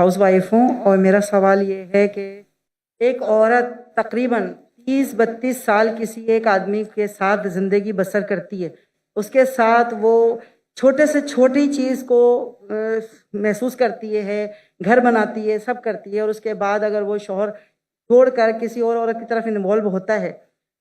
House wife हूँ और मेरा सवाल ये है कि एक औरत तकरीबन 30-32 साल किसी एक आदमी के साथ ज़िंदगी बसर करती है, उसके साथ वो छोटे से छोटी चीज़ को महसूस करती है, घर बनाती है, सब करती है, और उसके बाद अगर वो शौहर छोड़कर किसी और औरत की तरफ इन्वॉल्व होता है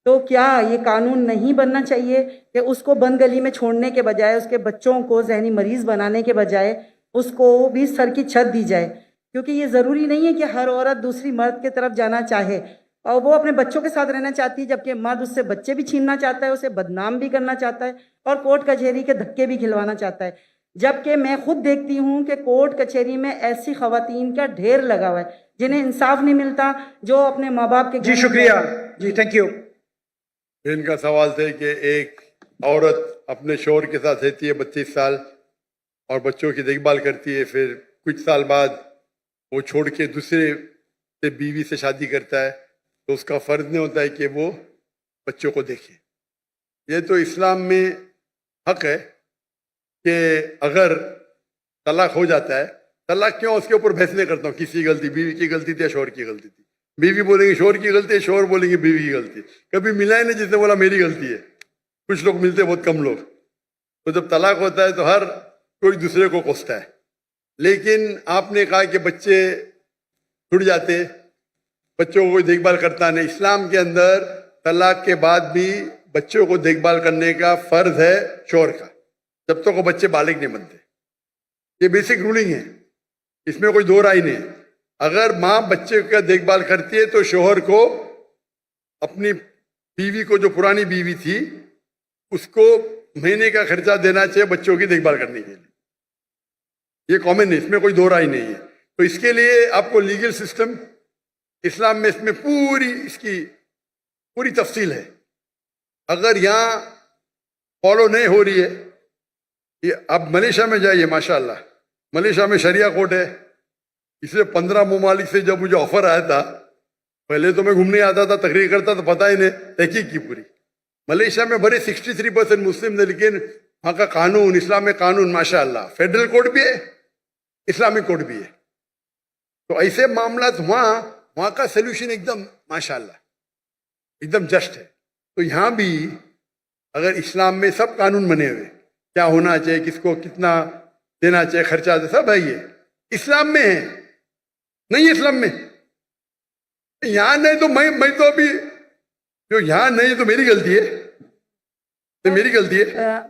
तो क्या ये कानून नहीं बनना चाहिए कि उसको बंद गली में छोड़ने के बजाय, उसके बच्चों को जहनी मरीज बनाने के बजाय उसको भी सर की छत दी जाए? क्योंकि ये ज़रूरी नहीं है कि हर औरत दूसरी मर्द की तरफ जाना चाहे, और वो अपने बच्चों के साथ रहना चाहती है, जबकि मर्द उससे बच्चे भी छीनना चाहता है, उसे बदनाम भी करना चाहता है और कोर्ट कचहरी के धक्के भी खिलवाना चाहता है। जबकि मैं खुद देखती हूँ कि कोर्ट कचहरी में ऐसी खवातीन का ढेर लगा हुआ है जिन्हें इंसाफ नहीं मिलता, जो अपने माँ बाप के जी शुक्रिया जी, थैंक यू। इनका सवाल थे कि एक औरत अपने शौहर के साथ रहती है 32 साल और बच्चों की देखभाल करती है, फिर कुछ साल बाद वो छोड़ के दूसरे से बीवी से शादी करता है, तो उसका फ़र्ज नहीं होता है कि वो बच्चों को देखे। ये तो इस्लाम में हक है कि अगर तलाक हो जाता है, तलाक क्यों, उसके ऊपर बहस नहीं करता हूँ, किसी गलती, बीवी की गलती थी या शौहर की गलती थी। बीवी बोलेंगे शौहर की गलती है, शौहर बोलेंगे बीवी की गलती। कभी मिला ही नहीं जिसने बोला मेरी गलती है। कुछ लोग मिलते, बहुत कम लोग। तो जब तलाक होता है तो हर कोई दूसरे को कोसता है। लेकिन आपने कहा कि बच्चे छूट जाते, बच्चों को कोई देखभाल करता नहीं। इस्लाम के अंदर तलाक के बाद भी बच्चों को देखभाल करने का फर्ज है शौहर का, जब तक वो बच्चे बालिग नहीं बनते। ये बेसिक रूलिंग है, इसमें कोई दो राय नहीं है। अगर माँ बच्चे का देखभाल करती है तो शौहर को अपनी बीवी को, जो पुरानी बीवी थी, उसको महीने का खर्चा देना चाहिए बच्चों की देखभाल करने के लिए। ये कॉमन है, इसमें कोई दो राय नहीं है। तो इसके लिए आपको लीगल सिस्टम इस्लाम में, इसमें पूरी इसकी पूरी तफसील है। अगर यहाँ फॉलो नहीं हो रही है, ये आप मलेशिया में जाइए, माशाअल्लाह मलेशिया में शरिया कोर्ट है। इसलिए 15 ममालिक से जब मुझे ऑफर आया था, पहले तो मैं घूमने आता था, तकरीर करता तो पता ही नहीं, तहकीक की पूरी। मलेशिया में बड़े 63% मुस्लिम थे, लेकिन वहाँ का कानून, इस्लामिक कानून माशाअल्लाह, फेडरल कोर्ट भी है, इस्लामिक कोर्ट भी है। तो ऐसे मामला वहाँ का सोल्यूशन एकदम माशाअल्लाह एकदम जस्ट है। तो यहाँ भी अगर इस्लाम में सब कानून बने हुए, क्या होना चाहिए, किसको कितना देना चाहिए, खर्चा, सब है, ये इस्लाम में है। नहीं इस्लाम में, यहाँ नहीं तो मैं तो अभी जो यहाँ नहीं तो मेरी गलती है, तो मेरी गलती है।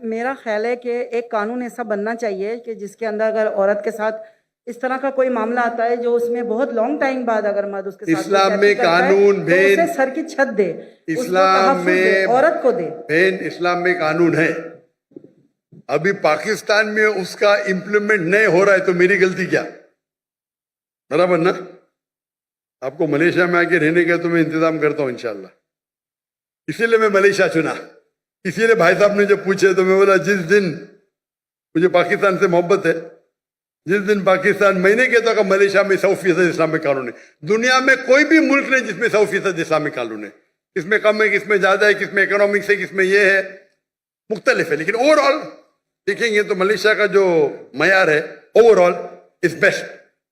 मेरा ख्याल है कि एक कानून ऐसा बनना चाहिए कि जिसके अंदर अगर औरत के साथ इस तरह का कोई मामला आता है जो उसमें बहुत लॉन्ग टाइम बाद अगर मर्द उसके साथ इस्लाम में कानून तो उसे सर की छत दे, इस्लाम में औरत को दे। बहन, इस्लाम में कानून है, अभी पाकिस्तान में उसका इम्प्लीमेंट नहीं हो रहा है, तो मेरी गलती क्या? बराबर ना? आपको मलेशिया में आके रहने का तो मैं इंतजाम करता हूँ इंशाल्लाह। इसीलिए मैं मलेशिया चुना। इसीलिए भाई साहब ने जब पूछे तो मैं बोला, जिस दिन मुझे पाकिस्तान से मोहब्बत है, जिस दिन पाकिस्तान, मैंने कहता कि मलेशिया में 100% इस्लामिक कानून है। दुनिया में कोई भी मुल्क नहीं जिसमें 100% इस्लामिक कानून है। किसमें कम है, किसमें ज्यादा है, किसमें इकोनॉमिक्स है, किसमें ये है, मुख्तलिफ है। लेकिन ओवरऑल देखेंगे तो मलेशिया का जो मयार है overall is best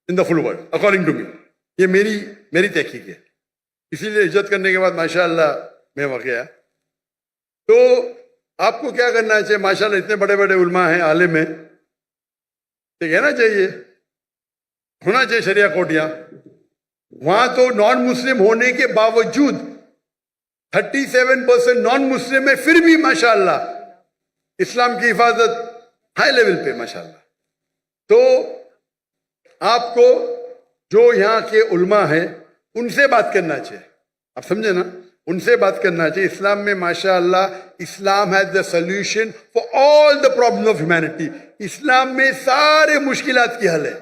in the full world according to me. ये मेरी तहकीक है। इसीलिए इज्जत करने के बाद माशाअल्लाह मैं वहाँ गया। तो आपको क्या करना चाहिए? माशाअल्लाह इतने बड़े बड़े उलमा हैं, आलिम हैं, तो कहना चाहिए, होना चाहिए शरिया कोर्ट यहाँ। वहां तो नॉन मुस्लिम होने के बावजूद 37% नॉन मुस्लिम है, फिर भी माशाअल्लाह इस्लाम की हिफाजत हाई लेवल पे माशाअल्लाह। तो आपको जो यहाँ के उलमा हैं उनसे बात करना चाहिए, आप समझे ना, उनसे बात करना चाहिए। इस्लाम में माशाअल्लाह, Islam has the solution for all the problem of humanity. Islam में सारे मुश्किलात की हल है।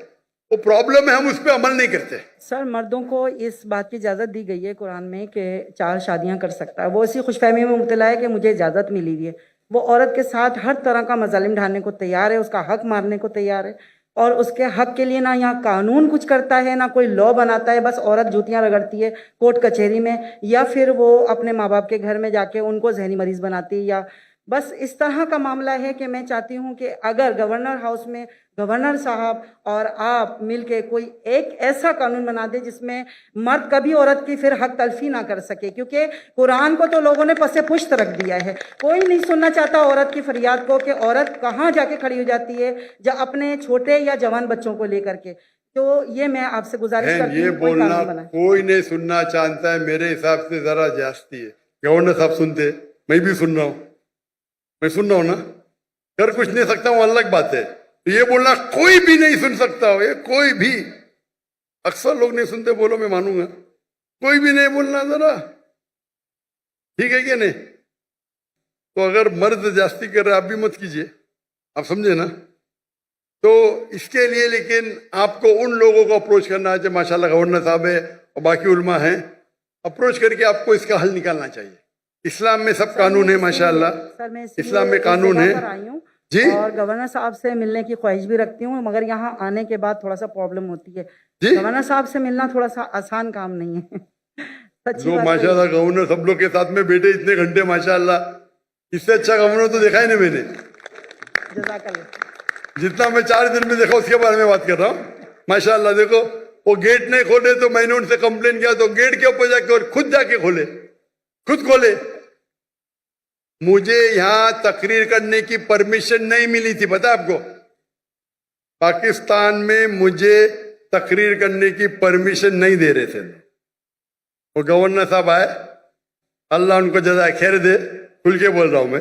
वो प्रॉब्लम है, हम उस पर अमल नहीं करते। सर, मर्दों को इस बात की इजाज़त दी गई है कुरान में कि 4 शादियां कर सकता है। वो इसी खुशफहमी में मुब्तला है कि मुझे इजाज़त मिली हुई है। वो औरत के साथ हर तरह का मजालिम ढाने को तैयार है, उसका हक मारने को तैयार है, और उसके हक के लिए ना यहाँ कानून कुछ करता है, ना कोई लॉ बनाता है। बस औरत जूतियाँ रगड़ती है कोर्ट कचहरी में, या फिर वो अपने माँ बाप के घर में जाके उनको जहनी मरीज बनाती है, या بس اس طرح کا معاملہ ہے کہ میں چاہتی ہوں کہ اگر گورنر ہاؤس میں گورنر صاحب اور آپ مل کے کوئی ایک ایسا قانون بنا دے جس میں مرد کبھی عورت کی پھر حق تلفی نہ کر سکے، کیونکہ قرآن کو تو لوگوں نے پس پشت رکھ دیا ہے، کوئی نہیں سننا چاہتا عورت کی فریاد کو کہ عورت کہاں جا کے کھڑی ہو جاتی ہے اپنے چھوٹے یا جوان بچوں کو لے کر کے۔ تو یہ میں آپ سے گزارش کرتی یہ ہوں کوئی بولنا قانون بنائے۔ کوئی نہیں سننا چاہتا ہے، میرے حساب سے ذرا جاستی ہے۔ گورنر صاحب سنتے، میں بھی سن رہا ہوں، میں سن رہا ہوں نا، کر کچھ نہیں سکتا ہوں الگ بات ہے، یہ بولنا کوئی بھی نہیں سن سکتا ہو، یہ کوئی بھی، اکثر لوگ نہیں سنتے، بولو میں مانوں گا، کوئی بھی نہیں بولنا ذرا، ٹھیک ہے کہ نہیں؟ تو اگر مرد جاستی کر رہے آپ بھی مت کیجئے، آپ سمجھے نا؟ تو اس کے لیے لیکن آپ کو ان لوگوں کو اپروچ کرنا چاہیے، ماشاءاللہ گورنر صاحب ہے اور باقی علماء ہیں، اپروچ کر کے آپ کو اس کا حل نکالنا چاہیے۔ اسلام میں سب قانون ہے ماشاءاللہ، سر میں اسی اسلام میں لیے اس قانون جگہ ہے پر آئی ہوں جی اور گورنر صاحب سے ملنے کی خواہش بھی رکھتی ہوں، مگر یہاں آنے کے بعد تھوڑا سا پرابلم ہوتی ہے۔ جی گورنر صاحب سے ملنا تھوڑا سا آسان کام نہیں ہے، سچی جو بات ماشاءاللہ گورنر سب لوگ کے ساتھ میں بیٹھے اتنے گھنٹے، ماشاءاللہ اس سے اچھا گورنر تو دیکھا ہی نہیں میں نے، جزاک اللہ۔ جتنا میں 4 دن میں دیکھا اس کے بارے میں بات کر رہا ہوں۔ ماشاءاللہ دیکھو وہ گیٹ نہیں کھولے تو میں نے ان سے کمپلین کیا تو گیٹ کے اوپر جا کے اور خود جا کے کھولے، خود کھولے۔ مجھے یہاں تقریر کرنے کی پرمیشن نہیں ملی تھی، پتہ آپ کو؟ پاکستان میں مجھے تقریر کرنے کی پرمیشن نہیں دے رہے تھے۔ وہ گورنر صاحب آئے، اللہ ان کو جزائے خیر دے، کھل کے بول رہا ہوں میں،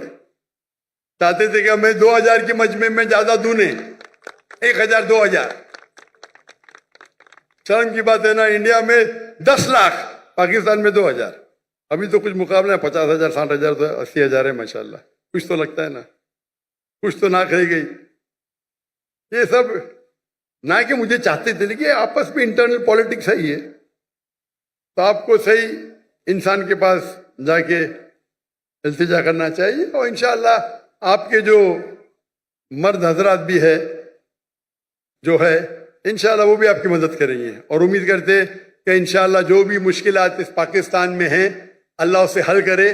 چاہتے تھے کہ میں 2000 کی مجمع میں زیادہ دوں نہیں، 1000 2000، شرم کی بات ہے نا، انڈیا میں 10 لاکھ، پاکستان میں 2000، ابھی تو کچھ مقابلہ ہے، 50,000 60,000 تو 80,000 ہے ماشاءاللہ، کچھ تو لگتا ہے نا، کچھ تو ناک رہ گئی۔ یہ سب نہ کہ مجھے چاہتے تھے، لیکن آپس میں انٹرنل پالیٹکس ہے یہ، تو آپ کو صحیح انسان کے پاس جا کے التجا کرنا چاہیے، اور انشاءاللہ آپ کے جو مرد حضرات بھی ہے جو ہے انشاءاللہ وہ بھی آپ کی مدد کریں گے، اور امید کرتے کہ انشاءاللہ جو بھی مشکلات اس پاکستان میں ہیں اللہ اسے حل کرے۔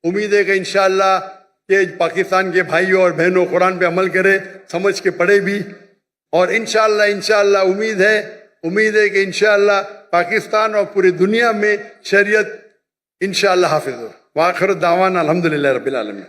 امید ہے کہ انشاءاللہ کہ پاکستان کے بھائیوں اور بہنوں قرآن پہ عمل کرے، سمجھ کے پڑھے بھی، اور انشاءاللہ امید ہے کہ انشاءاللہ پاکستان اور پوری دنیا میں شریعت انشاءاللہ حافظ ہو۔ وآخر دعوانا الحمدللہ رب العالمین۔